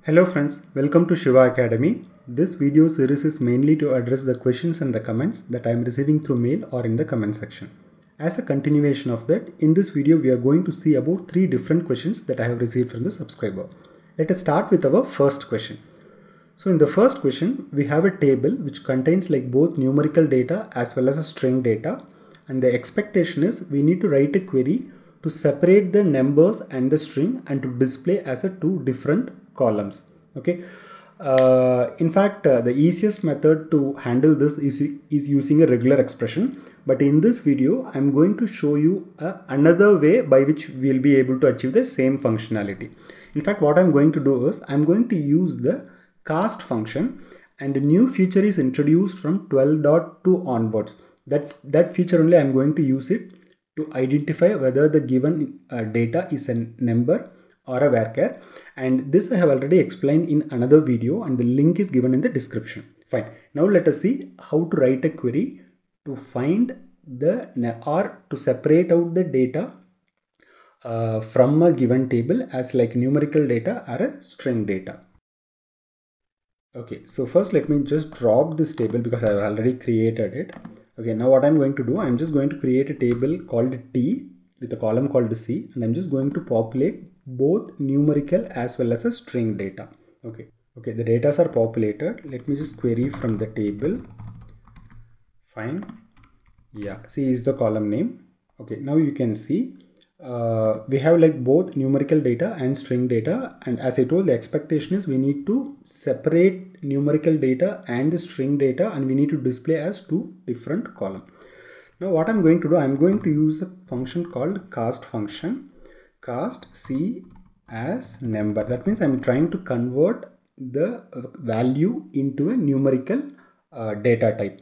Hello friends, welcome to Shiva Academy. This video series is mainly to address the questions and the comments that I am receiving through mail or in the comment section. As a continuation of that, in this video we are going to see about 3 different questions that I have received from the subscriber. Let us start with our first question. So in the first question, we have a table which contains like both numerical data as well as a string data, and the expectation is we need to write a query to separate the numbers and the string and to display as a 2 different columns. Okay. In fact, the easiest method to handle this is using a regular expression. But in this video, I'm going to show you another way by which we'll be able to achieve the same functionality. In fact, what I'm going to do is I'm going to use the cast function, and a new feature is introduced from 12.2 onwards. That feature only I'm going to use it to identify whether the given data is a number or a varchar, and this I have already explained in another video and the link is given in the description. Fine. Now let us see how to write a query to find or to separate out the data from a given table as like numerical data or a string data. Okay, so first let me just drop this table because I have already created it. Okay, now what I'm going to do, I'm just going to create a table called T with a column called C, and I'm just going to populate both numerical as well as a string data. Okay, the data are populated. Let me just query from the table. Fine. Yeah, C is the column name. Okay, now you can see we have like both numerical data and string data, and as I told, the expectation is we need to separate numerical data and the string data, and we need to display as 2 different columns. Now what I'm going to do, I'm going to use a function called cast function. Cast C as number. That means I'm trying to convert the value into a numerical data type.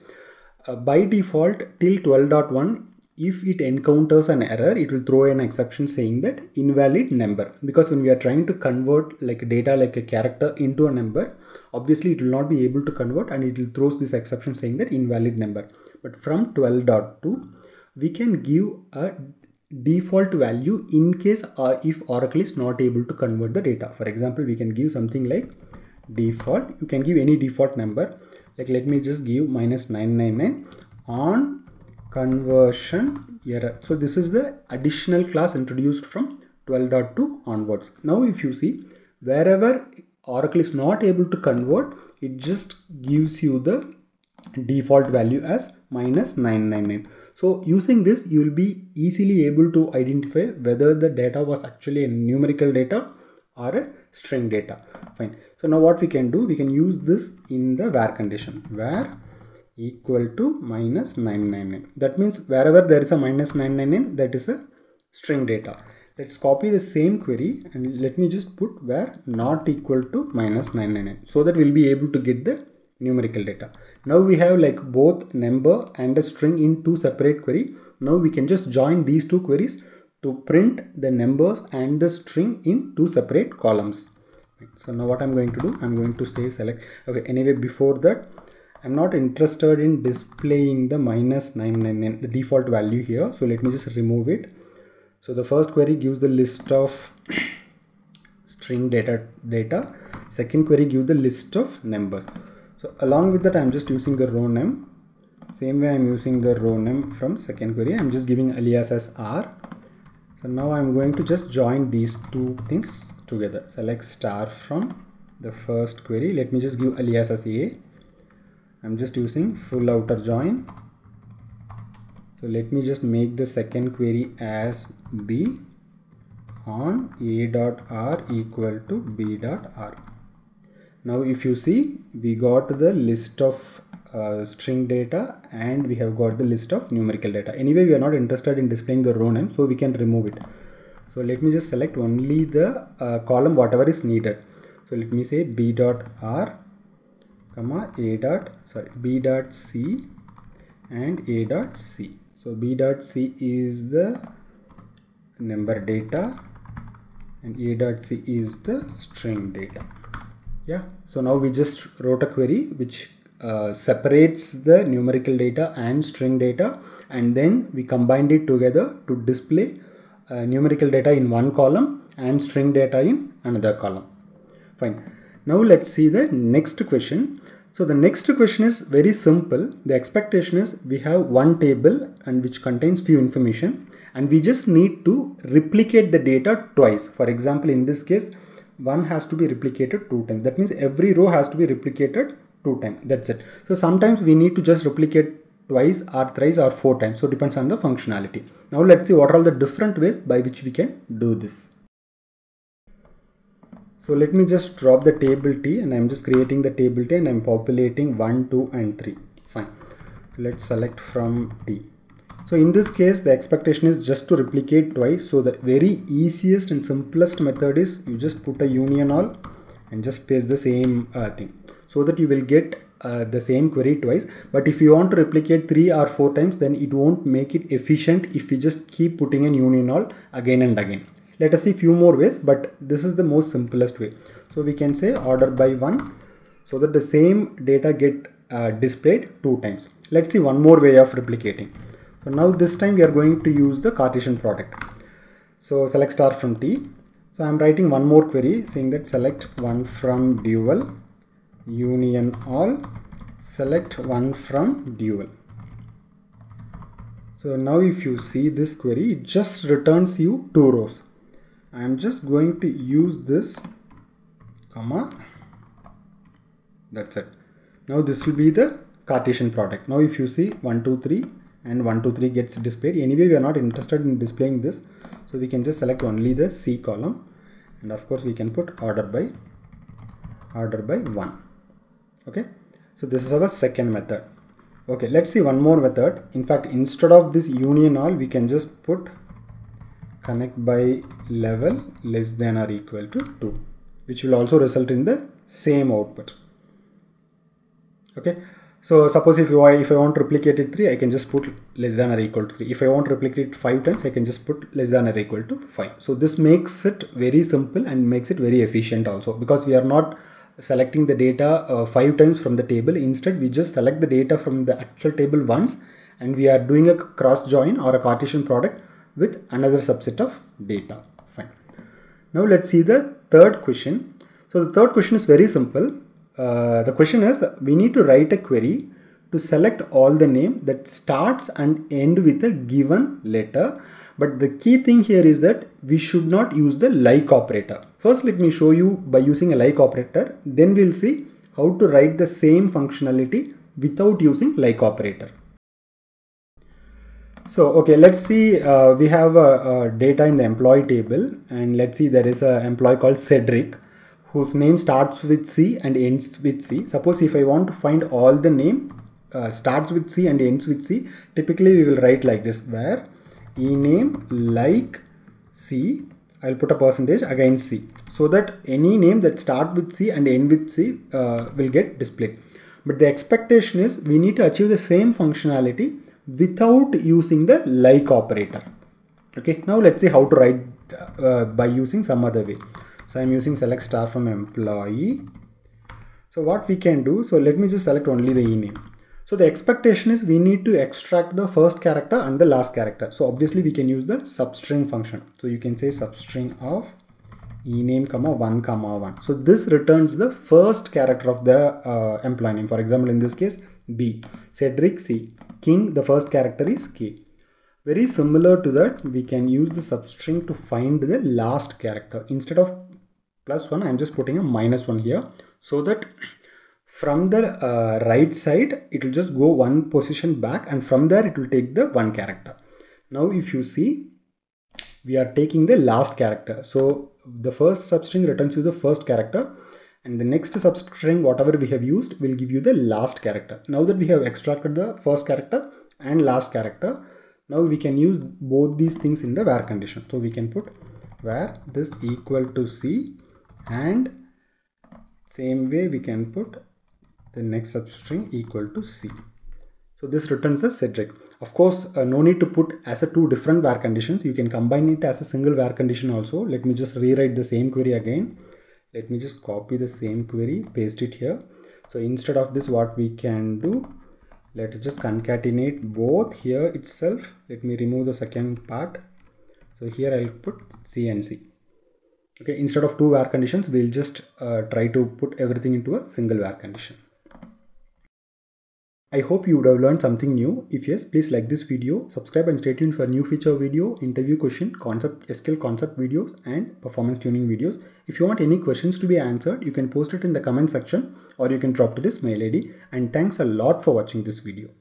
By default, till 12.1, if it encounters an error, it will throw an exception saying that invalid number, because when we are trying to convert like data like a character into a number, obviously it will not be able to convert and it will throw this exception saying that invalid number. But from 12.2, we can give a default value in case if Oracle is not able to convert the data. For example, we can give something like default. You can give any default number, like let me just give -999 on conversion error. So this is the additional class introduced from 12.2 onwards. Now if you see, wherever Oracle is not able to convert, it just gives you the default value as -999. So using this, you will be easily able to identify whether the data was actually a numerical data or a string data. Fine. So now what we can do, we can use this in the var condition, var equal to -999. That means wherever there is a -999, that is a string data. Let's copy the same query and let me just put var not equal to -999, so that we'll be able to get the numerical data. Now we have like both number and a string in 2 separate query. Now we can just join these 2 queries to print the numbers and the string in 2 separate columns. So now what I'm going to do, I'm going to say select. Okay, anyway, before that, I'm not interested in displaying the -999, the default value here. So let me just remove it. So the first query gives the list of string data. Second query gives the list of numbers. So along with that, I'm just using the row name. Same way I'm using the row name from second query. I'm just giving alias as R. So now I'm going to just join these 2 things together. Select star from the first query. Let me just give alias as A. I'm just using full outer join. So let me just make the second query as B on A.R equal to B.R. Now if you see, we got the list of string data and we have got the list of numerical data. Anyway, we are not interested in displaying the row name, so we can remove it. So let me just select only the column whatever is needed. So let me say B.R comma B.C and A.C. So B.C is the number data and A.C is the string data. Yeah, so now we just wrote a query which separates the numerical data and string data, and then we combined it together to display numerical data in one column and string data in another column. Fine. Now let's see the next question. So the next question is very simple. The expectation is we have one table and which contains few information, and we just need to replicate the data twice. For example, in this case, one has to be replicated 2 times. That means every row has to be replicated 2 times. That's it. So sometimes we need to just replicate twice or thrice or 4 times. So it depends on the functionality. Now let's see what are all the different ways by which we can do this. So let me just drop the table T, and I'm just creating the table T, and I'm populating 1, 2 and 3. Fine. So let's select from T. So in this case, the expectation is just to replicate twice. So the very easiest and simplest method is you just put a union all and just paste the same thing, so that you will get the same query twice. But if you want to replicate 3 or 4 times, then it won't make it efficient if you just keep putting an union all again and again. Let us see few more ways, but this is the most simplest way. So we can say order by 1, so that the same data get displayed 2 times. Let's see one more way of replicating. So now this time we are going to use the Cartesian product. So select star from T. So I'm writing one more query saying that select one from dual, union all, select one from dual. So now if you see this query, it just returns you 2 rows. I am just going to use this comma. That's it. Now this will be the Cartesian product. Now if you see 1, 2, 3 and 1, 2, 3 gets displayed. Anyway, we are not interested in displaying this. So we can just select only the C column. And of course we can put order by 1. Okay. So this is our second method. Okay, let's see one more method. In fact, instead of this union all, we can just put connect by level less than or equal to 2, which will also result in the same output. Okay, so suppose if I want to replicate it 3, I can just put less than or equal to 3. If I want to replicate it 5 times, I can just put less than or equal to 5. So this makes it very simple and makes it very efficient also, because we are not selecting the data 5 times from the table. Instead, we just select the data from the actual table once, and we are doing a cross join or a Cartesian product with another subset of data. Fine. Now let's see the third question. So the third question is very simple. The question is, we need to write a query to select all the name that starts and end with a given letter. But the key thing here is that we should not use the like operator. First, let me show you by using a like operator. Then we'll see how to write the same functionality without using like operator. So, okay, let's see, we have a data in the employee table, and let's see there is an employee called Cedric, whose name starts with C and ends with C. Suppose if I want to find all the name starts with C and ends with C, typically we will write like this, where ename like C, I'll put a percentage against C, so that any name that starts with C and end with C will get displayed. But the expectation is we need to achieve the same functionality without using the like operator. Okay, now let's see how to write by using some other way. So I'm using select star from employee. So what we can do, so let me just select only the ename. So the expectation is we need to extract the first character and the last character. So obviously we can use the substring function. So you can say substring of ename comma 1 comma 1. So this returns the first character of the employee name. For example, in this case, B, Cedric C, King, the first character is K. Very similar to that, we can use the substring to find the last character. Instead of +1, I'm just putting a -1 here, so that from the right side, it will just go one position back, and from there it will take the one character. Now if you see, we are taking the last character. So the first substring returns you the first character, and the next substring, whatever we have used, will give you the last character. Now that we have extracted the first character and last character, now we can use both these things in the where condition. So we can put where this equal to C, and same way we can put the next substring equal to C. So this returns the Cedric. Of course, no need to put as a 2 different where conditions. You can combine it as a single where condition also. Let me just rewrite the same query again. Let me just copy the same query, paste it here. So instead of this, what we can do, let's just concatenate both here itself. Let me remove the second part. So here I'll put C and C. Okay, instead of two where conditions, we'll just try to put everything into a single where condition. I hope you would have learned something new. If yes, please like this video, subscribe and stay tuned for new feature video, interview question, concept, SQL concept videos and performance tuning videos. If you want any questions to be answered, you can post it in the comment section or you can drop to this mail ID. And thanks a lot for watching this video.